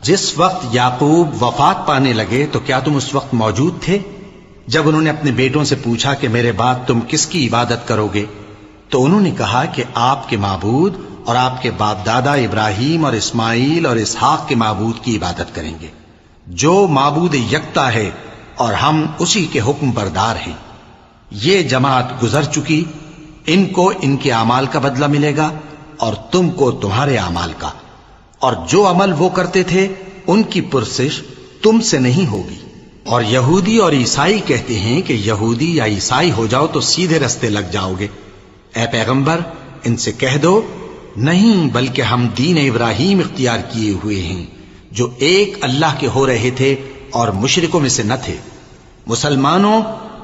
جس وقت یعقوب وفات پانے لگے تو کیا تم اس وقت موجود تھے جب انہوں نے اپنے بیٹوں سے پوچھا کہ میرے بعد تم کس کی عبادت کرو گے؟ تو انہوں نے کہا کہ آپ کے معبود اور آپ کے باپ دادا ابراہیم اور اسماعیل اور اسحاق کے معبود کی عبادت کریں گے، جو معبود یکتا ہے اور ہم اسی کے حکم بردار ہیں۔ یہ جماعت گزر چکی، ان کو ان کے اعمال کا بدلہ ملے گا اور تم کو تمہارے اعمال کا، اور جو عمل وہ کرتے تھے ان کی پرسش تم سے نہیں ہوگی۔ اور یہودی اور عیسائی کہتے ہیں کہ یہودی یا عیسائی ہو جاؤ تو سیدھے رستے لگ جاؤ گے۔ اے پیغمبر ان سے کہہ دو نہیں، بلکہ ہم دین ابراہیم اختیار کیے ہوئے ہیں جو ایک اللہ کے ہو رہے تھے اور مشرکوں میں سے نہ تھے۔ مسلمانوں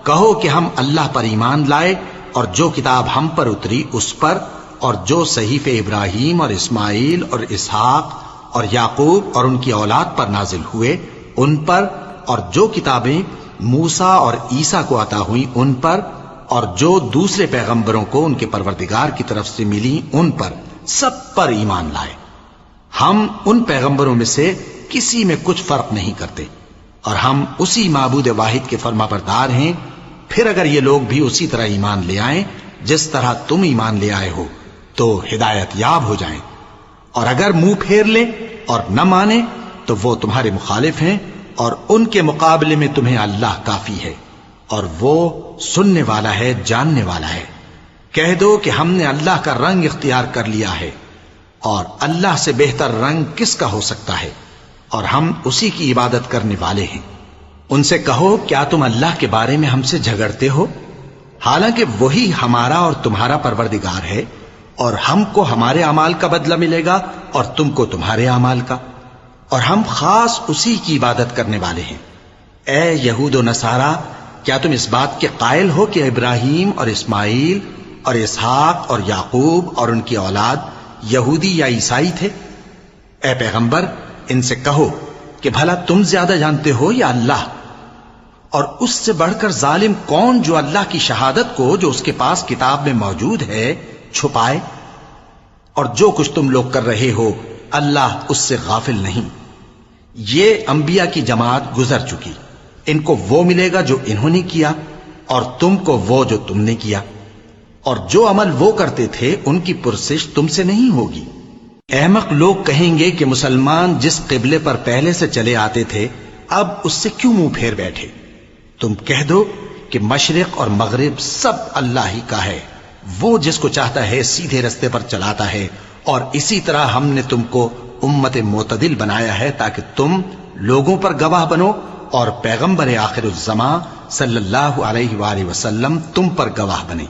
کہو کہ ہم اللہ پر ایمان لائے اور جو کتاب ہم پر اتری اس پر، اور جو صحیفے ابراہیم اور اسماعیل اور اسحاق اور یعقوب اور ان کی اولاد پر نازل ہوئے ان پر، اور جو کتابیں موسیٰ اور عیسیٰ کو عطا ہوئیں ان پر، اور جو دوسرے پیغمبروں کو ان کے پروردگار کی طرف سے ملی ان پر، سب پر ایمان لائے۔ ہم ان پیغمبروں میں سے کسی میں کچھ فرق نہیں کرتے، اور ہم اسی معبود واحد کے فرما بردار ہیں۔ پھر اگر یہ لوگ بھی اسی طرح ایمان لے آئیں جس طرح تم ایمان لے آئے ہو تو ہدایت یاب ہو جائیں، اور اگر منہ پھیر لیں اور نہ مانے تو وہ تمہارے مخالف ہیں، اور ان کے مقابلے میں تمہیں اللہ کافی ہے، اور وہ سننے والا ہے، جاننے والا ہے۔ کہہ دو کہ ہم نے اللہ کا رنگ اختیار کر لیا ہے، اور اللہ سے بہتر رنگ کس کا ہو سکتا ہے، اور ہم اسی کی عبادت کرنے والے ہیں۔ ان سے کہو کیا تم اللہ کے بارے میں ہم سے جھگڑتے ہو، حالانکہ وہی ہمارا اور تمہارا پروردگار ہے، اور ہم کو ہمارے اعمال کا بدلہ ملے گا اور تم کو تمہارے اعمال کا، اور ہم خاص اسی کی عبادت کرنے والے ہیں۔ اے یہود و نصارا، کیا تم اس بات کے قائل ہو کہ ابراہیم اور اسماعیل اور اسحاق اور یعقوب اور ان کی اولاد یہودی یا عیسائی تھے؟ اے پیغمبر ان سے کہو کہ بھلا تم زیادہ جانتے ہو یا اللہ؟ اور اس سے بڑھ کر ظالم کون جو اللہ کی شہادت کو جو اس کے پاس کتاب میں موجود ہے چھپائے؟ اور جو کچھ تم لوگ کر رہے ہو اللہ اس سے غافل نہیں۔ یہ انبیاء کی جماعت گزر چکی، ان کو وہ ملے گا جو انہوں نے کیا، اور تم کو وہ جو تم نے کیا، اور جو عمل وہ کرتے تھے ان کی پرسش تم سے نہیں ہوگی۔ احمق لوگ کہیں گے کہ مسلمان جس قبلے پر پہلے سے چلے آتے تھے اب اس سے کیوں منہ پھیر بیٹھے؟ تم کہہ دو کہ مشرق اور مغرب سب اللہ ہی کا ہے، وہ جس کو چاہتا ہے سیدھے رستے پر چلاتا ہے، اور اسی طرح ہم نے تم کو امت معتدل بنایا ہے تاکہ تم لوگوں پر گواہ بنو، اور پیغمبر آخر الزماں صلی اللہ علیہ وآلہ وسلم تم پر گواہ بنے۔